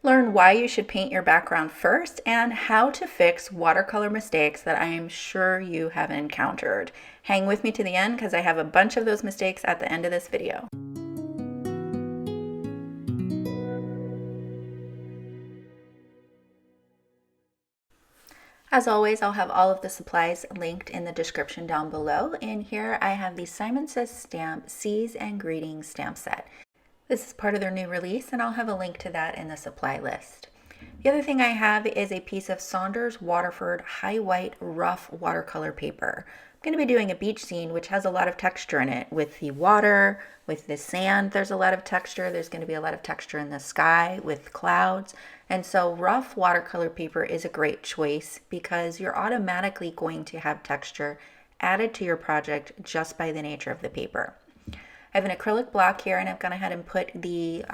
Learn why you should paint your background first and how to fix watercolor mistakes that I am sure you have encountered. Hang with me to the end because I have a bunch of those mistakes at the end of this video. As always, I'll have all of the supplies linked in the description down below. And here I have the Simon Says Stamp Seas and Greetings stamp set. This is part of their new release, and I'll have a link to that in the supply list. The other thing I have is a piece of Saunders Waterford High White Rough Watercolor paper. I'm going to be doing a beach scene which has a lot of texture in it. With the water, with the sand, there's a lot of texture. There's going to be a lot of texture in the sky with clouds. And so rough watercolor paper is a great choice because you're automatically going to have texture added to your project just by the nature of the paper. I have an acrylic block here, and I've gone ahead and put the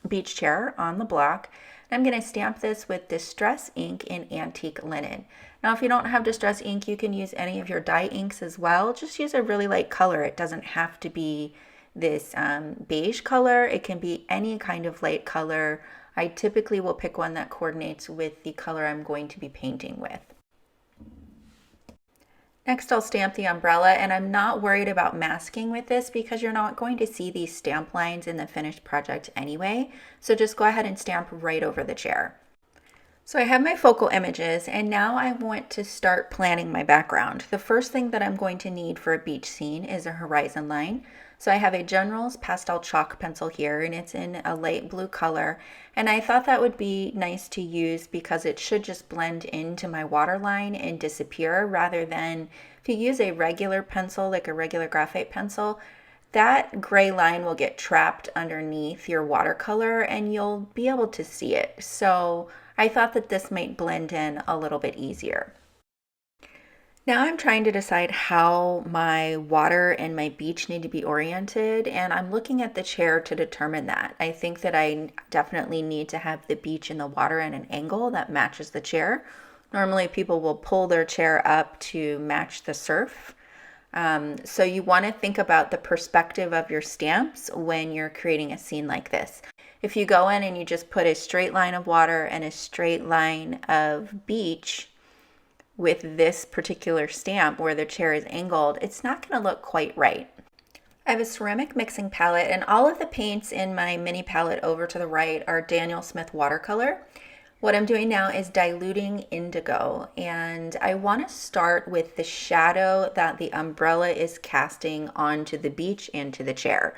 beach chair on the block. I'm going to stamp this with Distress ink in Antique Linen. Now, if you don't have Distress ink, you can use any of your dye inks as well. Just use a really light color. It doesn't have to be this beige color. It can be any kind of light color. I typically will pick one that coordinates with the color I'm going to be painting with. Next, I'll stamp the umbrella, and I'm not worried about masking with this because you're not going to see these stamp lines in the finished project anyway. So just go ahead and stamp right over the chair. So I have my focal images, and now I want to start planning my background. The first thing that I'm going to need for a beach scene is a horizon line. So I have a General's pastel chalk pencil here, and it's in a light blue color. And I thought that would be nice to use because it should just blend into my waterline and disappear, rather than if you use a regular pencil, like a regular graphite pencil, that gray line will get trapped underneath your watercolor and you'll be able to see it. So I thought that this might blend in a little bit easier. Now I'm trying to decide how my water and my beach need to be oriented, and I'm looking at the chair to determine that. I think that I definitely need to have the beach and the water at an angle that matches the chair. Normally people will pull their chair up to match the surf. So you want to think about the perspective of your stamps when you're creating a scene like this. If you go in and you just put a straight line of water and a straight line of beach, with this particular stamp where the chair is angled, it's not going to look quite right. I have a ceramic mixing palette, and all of the paints in my mini palette over to the right are Daniel Smith Watercolor. What I'm doing now is diluting indigo, and I want to start with the shadow that the umbrella is casting onto the beach and to the chair.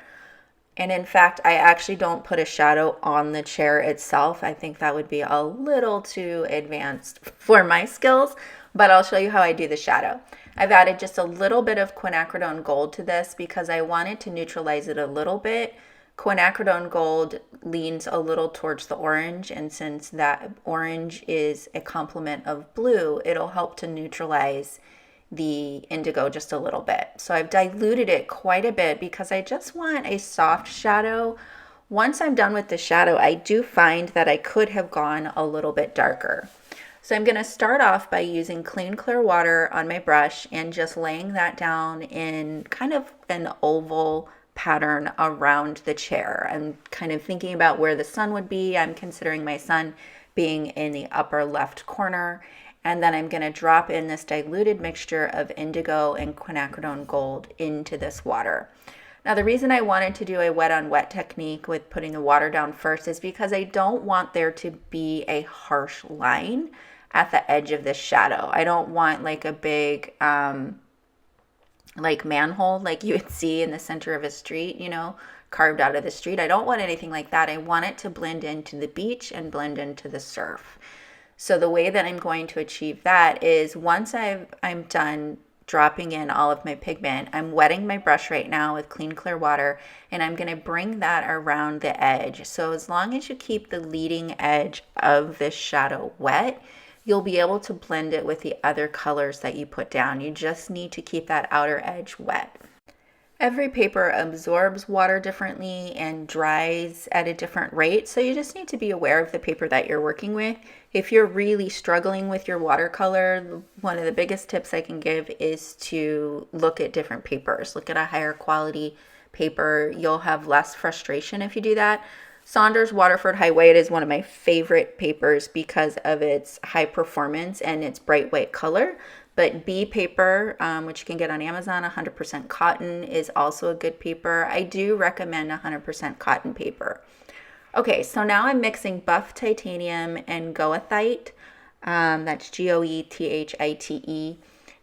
And in fact, I actually don't put a shadow on the chair itself. I think that would be a little too advanced for my skills, but I'll show you how I do the shadow. I've added just a little bit of QUINACRIDONE gold to this because I wanted to neutralize it a little bit. QUINACRIDONE gold leans a little towards the orange, and since that orange is a complement of blue, it'll help to neutralize the indigo just a little bit. So I've diluted it quite a bit because I just want a soft shadow. Once I'm done with the shadow, I do find that I could have gone a little bit darker. So I'm going to start off by using clean clear water on my brush and just laying that down in kind of an oval pattern around the chair. I'm kind of thinking about where the sun would be. I'm considering my sun being in the upper left corner. And then I'm going to drop in this diluted mixture of indigo and QUINACRIDONE gold into this water. Now, the reason I wanted to do a wet on wet technique with putting the water down first is because I don't want there to be a harsh line at the edge of this shadow. I don't want like a big like manhole like you would see in the center of a street, you know, carved out of the street. I don't want anything like that. I want it to blend into the beach and blend into the surf. So the way that I'm going to achieve that is once I'm done dropping in all of my pigment, I'm wetting my brush right now with clean clear water, and I'm going to bring that around the edge. So as long as you keep the leading edge of this shadow wet, you'll be able to blend it with the other colors that you put down. You just need to keep that outer edge wet. Every paper absorbs water differently and dries at a different rate, so you just need to be aware of the paper that you're working with. If you're really struggling with your watercolor, one of the biggest tips I can give is to look at different papers. Look at a higher quality paper. You'll have less frustration if you do that. Saunders Waterford High White is one of my favorite papers because of its high performance and its bright white color. But B paper, which you can get on Amazon, 100% cotton, is also a good paper. I do recommend 100% cotton paper. Okay, so now I'm mixing buff titanium and goethite. That's Goethite.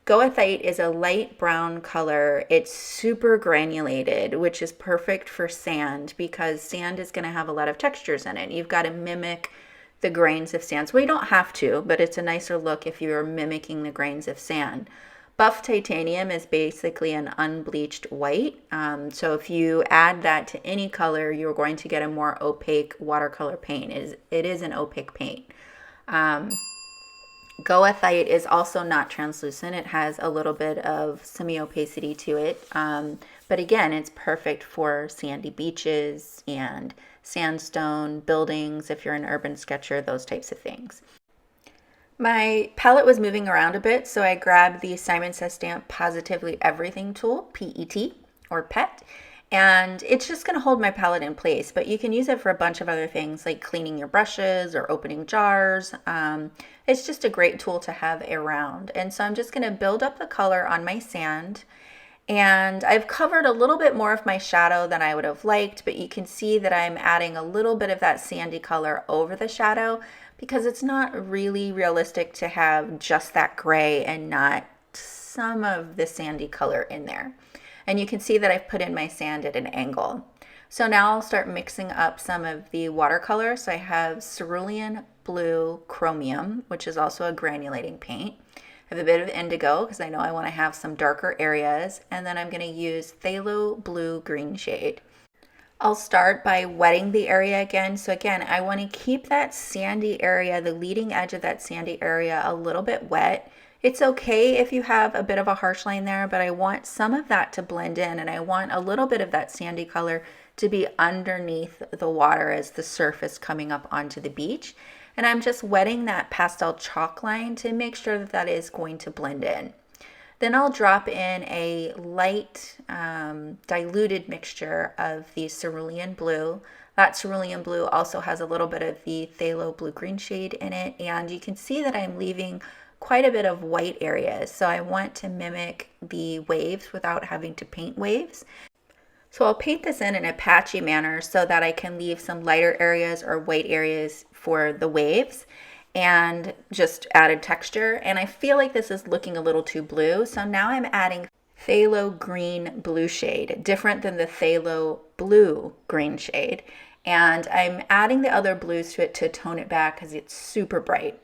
Goethite is a light brown color. It's super granulated, which is perfect for sand because sand is going to have a lot of textures in it. You've got to mimic the grains of sand. So you don't have to, but it's a nicer look if you're mimicking the grains of sand. Buff titanium is basically an unbleached white. So if you add that to any color, you're going to get a more opaque watercolor paint. It is an opaque paint. Goethite is also not translucent. It has a little bit of semi-opacity to it. But again, it's perfect for sandy beaches and sandstone buildings, if you're an urban sketcher, those types of things. My palette was moving around a bit, so I grabbed the Simon Says Stamp Positively Everything tool, PET or PET, and it's just going to hold my palette in place, but you can use it for a bunch of other things like cleaning your brushes or opening jars. It's just a great tool to have around. And so I'm just going to build up the color on my sand. And I've covered a little bit more of my shadow than I would have liked, but you can see that I'm adding a little bit of that sandy color over the shadow because it's not really realistic to have just that gray and not some of the sandy color in there. And you can see that I've put in my sand at an angle. So now I'll start mixing up some of the watercolor. So I have Cerulean Blue Chromium, which is also a granulating paint. I have a bit of indigo because I know I want to have some darker areas. And then I'm going to use Phthalo Blue Green shade. I'll start by wetting the area again. So again, I want to keep that sandy area, the leading edge of that sandy area, a little bit wet. It's okay if you have a bit of a harsh line there, but I want some of that to blend in, and I want a little bit of that sandy color to be underneath the water as the surf is coming up onto the beach. And I'm just wetting that pastel chalk line to make sure that that is going to blend in. Then I'll drop in a light diluted mixture of the cerulean blue. That cerulean blue also has a little bit of the phthalo blue green shade in it, and you can see that I'm leaving quite a bit of white areas. So I want to mimic the waves without having to paint waves. So I'll paint this in a patchy manner so that I can leave some lighter areas or white areas for the waves and just added texture. And I feel like this is looking a little too blue. So now I'm adding phthalo green blue shade, different than the phthalo blue green shade. And I'm adding the other blues to it to tone it back because it's super bright.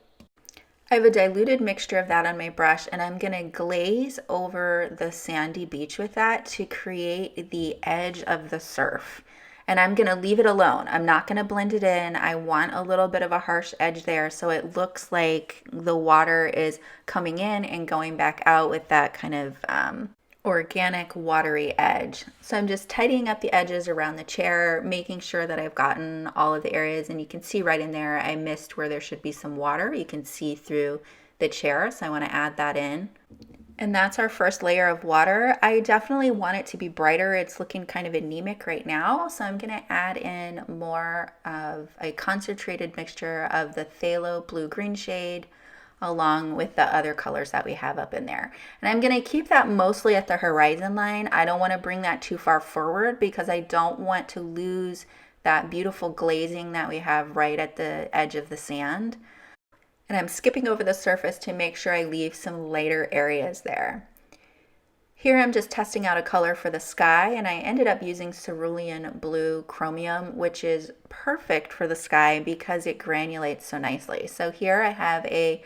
I have a diluted mixture of that on my brush, and I'm going to glaze over the sandy beach with that to create the edge of the surf. And I'm going to leave it alone. I'm not going to blend it in. I want a little bit of a harsh edge there so it looks like the water is coming in and going back out with that kind of organic watery edge. So I'm just tidying up the edges around the chair, making sure that I've gotten all of the areas, and you can see right in there I missed where there should be some water. You can see through the chair, so I want to add that in. And that's our first layer of water. I definitely want it to be brighter. It's looking kind of anemic right now, so I'm going to add in more of a concentrated mixture of the phthalo blue green shade along with the other colors that we have up in there. And I'm going to keep that mostly at the horizon line. I don't want to bring that too far forward because I don't want to lose that beautiful glazing that we have right at the edge of the sand. And I'm skipping over the surface to make sure I leave some lighter areas there. Here I'm just testing out a color for the sky, and I ended up using Cerulean Blue Chromium, which is perfect for the sky because it granulates so nicely. So here I have a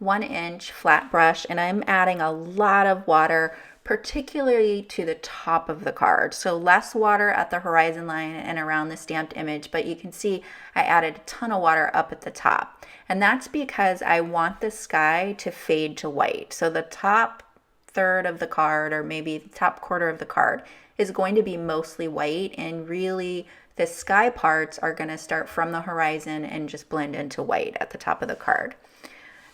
1-inch flat brush, and I'm adding a lot of water, particularly to the top of the card. So less water at the horizon line and around the stamped image, but you can see I added a ton of water up at the top. And that's because I want the sky to fade to white. So the top third of the card, or maybe the top quarter of the card, is going to be mostly white, and really the sky parts are going to start from the horizon and just blend into white at the top of the card.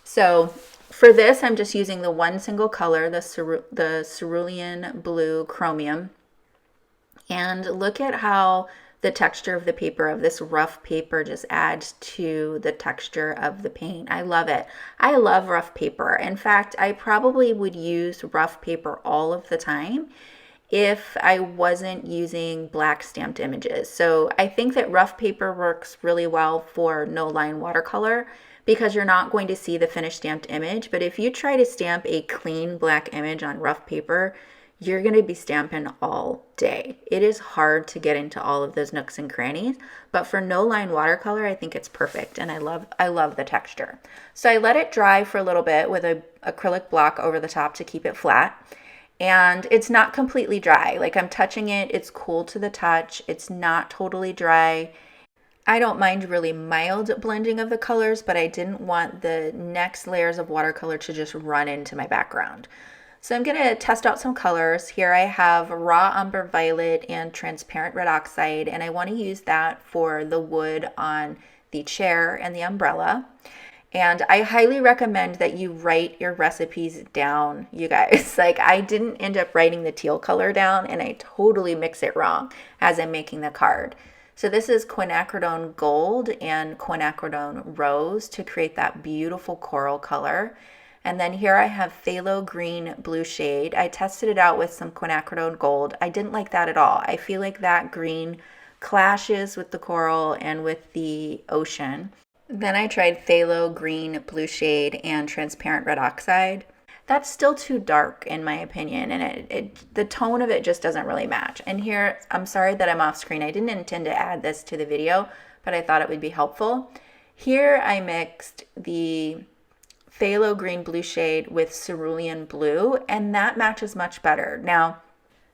So for this, I'm just using the one single color, the Cerulean Blue Chromium. And look at how the texture of the paper, of this rough paper, just adds to the texture of the paint. I love it. I love rough paper. In fact, I probably would use rough paper all of the time if I wasn't using black stamped images. So I think that rough paper works really well for no line watercolor because you're not going to see the finished stamped image. But if you try to stamp a clean black image on rough paper, you're going to be stamping all day. It is hard to get into all of those nooks and crannies, but for no line watercolor, I think it's perfect, and I love the texture. So I let it dry for a little bit with an acrylic block over the top to keep it flat. And it's not completely dry. Like, I'm touching it, it's cool to the touch, it's not totally dry. I don't mind really mild blending of the colors, but I didn't want the next layers of watercolor to just run into my background. So I'm going to test out some colors. Here I have raw umber violet and transparent red oxide, and I want to use that for the wood on the chair and the umbrella. And I highly recommend that you write your recipes down, you guys. Like, I didn't end up writing the teal color down, and I totally mix it wrong as I'm making the card. So this is quinacridone gold and quinacridone rose to create that beautiful coral color. And then here I have phthalo green blue shade. I tested it out with some quinacridone gold. I didn't like that at all. I feel like that green clashes with the coral and with the ocean. Then I tried phthalo green blue shade and transparent red oxide. That's still too dark in my opinion, and the tone of it just doesn't really match. And here, I'm sorry that I'm off screen. I didn't intend to add this to the video, but I thought it would be helpful. Here I mixed the phthalo green blue shade with cerulean blue, and that matches much better. Now,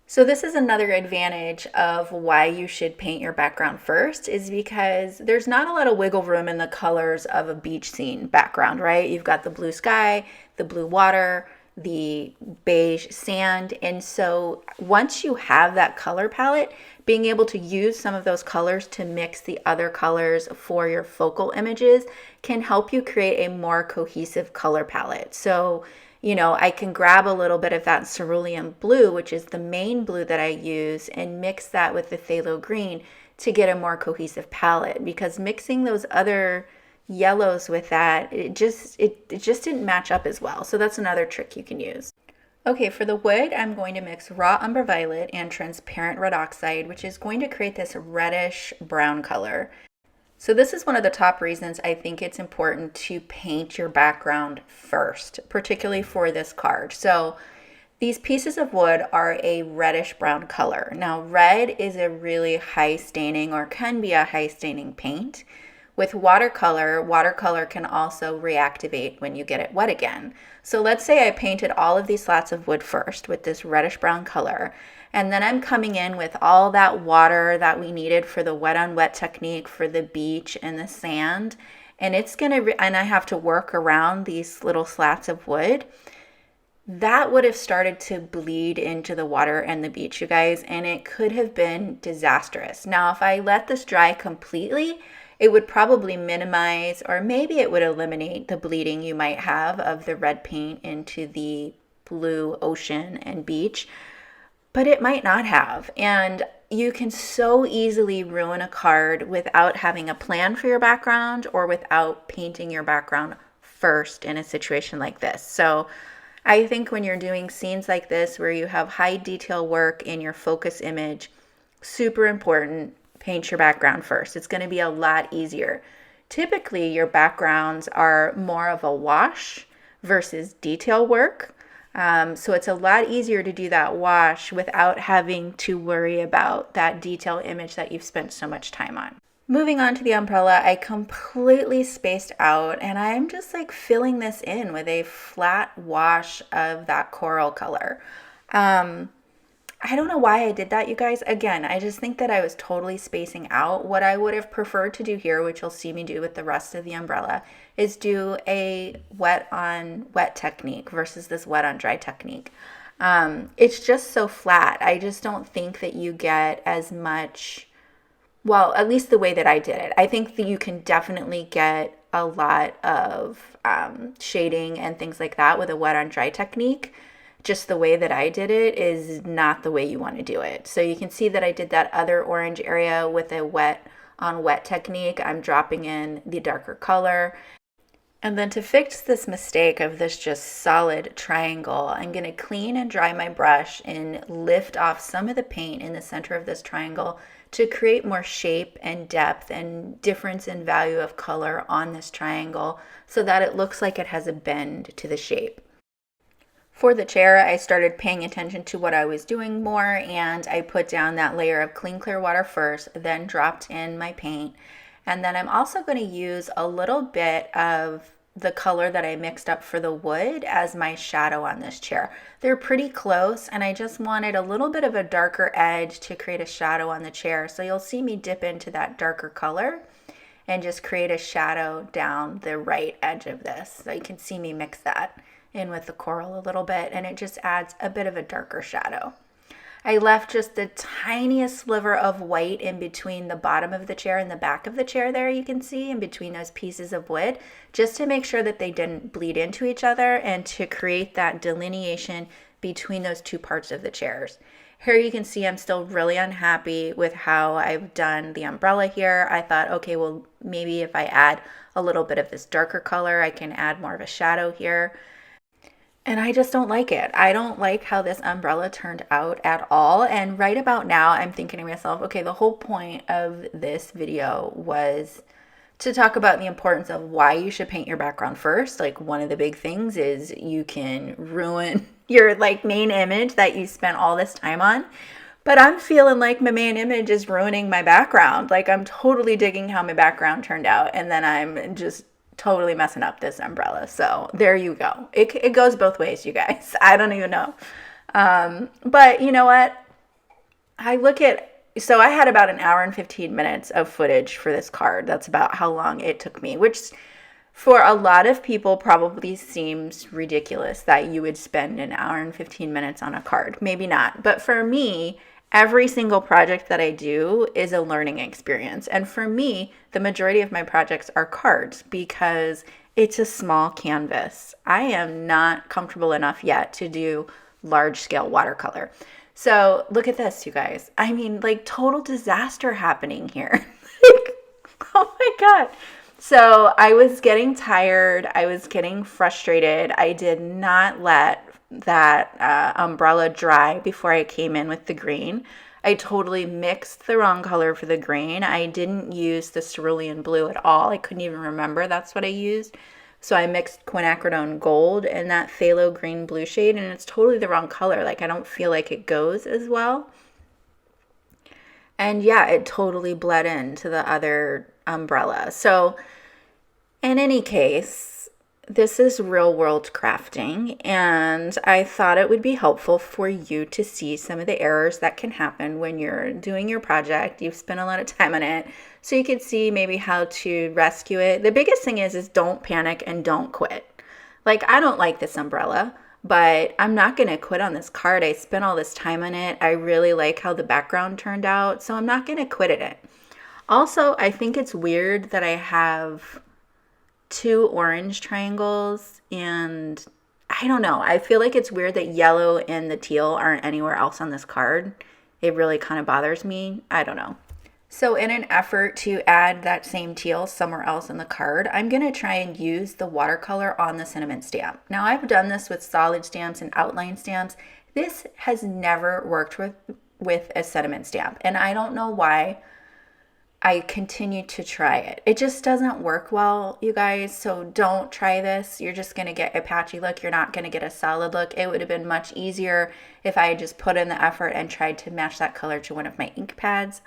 so this is another advantage of why you should paint your background first, is because there's not a lot of wiggle room in the colors of a beach scene background, right? You've got the blue sky, the blue water, the beige sand. And so once you have that color palette, being able to use some of those colors to mix the other colors for your focal images can help you create a more cohesive color palette. So, you know, I can grab a little bit of that cerulean blue, which is the main blue that I use, and mix that with the phthalo green to get a more cohesive palette, because mixing those other yellows with that, it just didn't match up as well. So that's another trick you can use. Okay, for the wood, I'm going to mix raw umber violet and transparent red oxide, which is going to create this reddish brown color. So this is one of the top reasons I think it's important to paint your background first, particularly for this card. So these pieces of wood are a reddish brown color. Now, red is a really high staining, or can be a high staining paint. With watercolor can also reactivate when you get it wet again. So let's say I painted all of these slats of wood first with this reddish brown color, and then I'm coming in with all that water that we needed for the wet on wet technique for the beach and the sand, and and I have to work around these little slats of wood. That would have started to bleed into the water and the beach, you guys, and it could have been disastrous. Now, if I let this dry completely, it would probably minimize, or maybe it would eliminate, the bleeding you might have of the red paint into the blue ocean and beach, but it might not have. And you can so easily ruin a card without having a plan for your background or without painting your background first in a situation like this. So I think when you're doing scenes like this where you have high detail work in your focus image, super important, paint your background first. It's going to be a lot easier. Typically, your backgrounds are more of a wash versus detail work. So it's a lot easier to do that wash without having to worry about that detail image that you've spent so much time on. Moving on to the umbrella, I completely spaced out, and I'm just like filling this in with a flat wash of that coral color. I don't know why I did that, you guys. Again, I just think that I was totally spacing out. What I would have preferred to do here, which you'll see me do with the rest of the umbrella, is do a wet on wet technique versus this wet on dry technique. It's just so flat. I just don't think that you get as much, well, at least the way that I did it. I think that you can definitely get a lot of shading and things like that with a wet on dry technique. just the way that I did it is not the way you want to do it. So you can see that I did that other orange area with a wet on wet technique. I'm dropping in the darker color. And then to fix this mistake of this just solid triangle, I'm going to clean and dry my brush and lift off some of the paint in the center of this triangle to create more shape and depth and difference in value of color on this triangle so that it looks like it has a bend to the shape. For the chair, I started paying attention to what I was doing more, and I put down that layer of clean clear water first, then dropped in my paint. And then I'm also going to use a little bit of the color that I mixed up for the wood as my shadow on this chair. They're pretty close, and I just wanted a little bit of a darker edge to create a shadow on the chair. So you'll see me dip into that darker color and just create a shadow down the right edge of this. So you can see me mix that in with the coral a little bit, and it just adds a bit of a darker shadow. I left just the tiniest sliver of white in between the bottom of the chair and the back of the chair there, you can see, in between those pieces of wood, just to make sure that they didn't bleed into each other and to create that delineation between those two parts of the chairs. Here you can see I'm still really unhappy with how I've done the umbrella here. I thought, okay, well, maybe if I add a little bit of this darker color, I can add more of a shadow here. And I just don't like it. I don't like how this umbrella turned out at all. And right about now, I'm thinking to myself, okay, the whole point of this video was to talk about the importance of why you should paint your background first. Like, one of the big things is you can ruin your main image that you spent all this time on. But I'm feeling like my main image is ruining my background. Like, I'm totally digging how my background turned out, and then I'm just totally messing up this umbrella. So there you go. It goes both ways, you guys. I don't even know. But you know what? So I had about an hour and 15 minutes of footage for this card. That's about how long it took me, which for a lot of people probably seems ridiculous that you would spend an hour and 15 minutes on a card. Maybe not. But for me, every single project that I do is a learning experience. And for me, the majority of my projects are cards because it's a small canvas. I am not comfortable enough yet to do large scale watercolor. So look at this, you guys. I mean, total disaster happening here. Oh my God. So I was getting tired. I was getting frustrated. I did not let that umbrella dry before I came in with the green. I totally mixed the wrong color for the green. I didn't use the cerulean blue at all. I couldn't even remember that's what I used. So I mixed QUINACRIDONE gold and that phthalo green blue shade, and it's totally the wrong color. I don't feel like it goes as well. And yeah, it totally bled into the other umbrella. So in any case, this is real world crafting, and I thought it would be helpful for you to see some of the errors that can happen when you're doing your project. You've spent a lot of time on it, so you can see maybe how to rescue it. The biggest thing is don't panic and don't quit. I don't like this umbrella, but I'm not going to quit on this card. I spent all this time on it. I really like how the background turned out, so I'm not going to quit at it. Also, I think it's weird that I have two orange triangles, and I don't know. I feel like it's weird that yellow and the teal aren't anywhere else on this card. It really kind of bothers me. I don't know. So in an effort to add that same teal somewhere else in the card, I'm going to try and use the watercolor on the sentiment stamp. Now, I've done this with solid stamps and outline stamps. This has never worked with a sentiment stamp, and I don't know why. I continue to try it. It just doesn't work well, you guys, so don't try this. You're just going to get a patchy look. You're not going to get a solid look. It would have been much easier if I had just put in the effort and tried to match that color to one of my ink pads,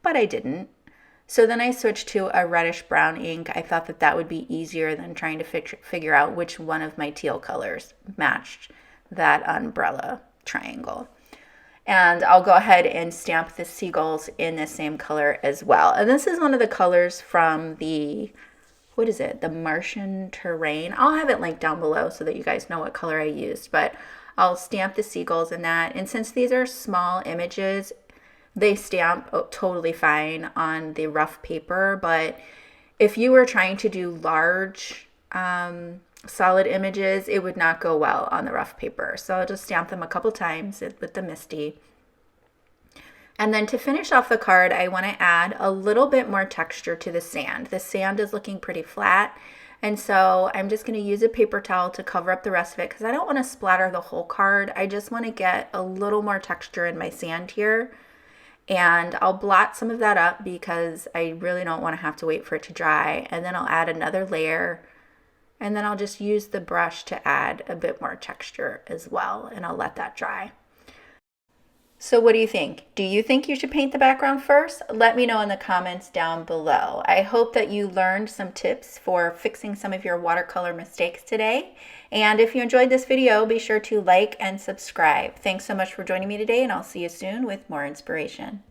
but I didn't. So then I switched to a reddish brown ink. I thought that that would be easier than trying to figure out which one of my teal colors matched that umbrella triangle. And I'll go ahead and stamp the seagulls in the same color as well. And this is one of the colors from the, what is it? The Martian Terrain. I'll have it linked down below so that you guys know what color I used. But I'll stamp the seagulls in that. And since these are small images, they stamp totally fine on the rough paper. But if you were trying to do large solid images, it would not go well on the rough paper. So I'll just stamp them a couple times with the Misty. And then to finish off the card, I want to add a little bit more texture to the sand. The sand is looking pretty flat, and so I'm just going to use a paper towel to cover up the rest of it because I don't want to splatter the whole card. I just want to get a little more texture in my sand here. And I'll blot some of that up because I really don't want to have to wait for it to dry. And then I'll add another layer, and then I'll just use the brush to add a bit more texture as well, and I'll let that dry. So what do you think? Do you think you should paint the background first? Let me know in the comments down below. I hope that you learned some tips for fixing some of your watercolor mistakes today. And if you enjoyed this video, be sure to like and subscribe. Thanks so much for joining me today, and I'll see you soon with more inspiration.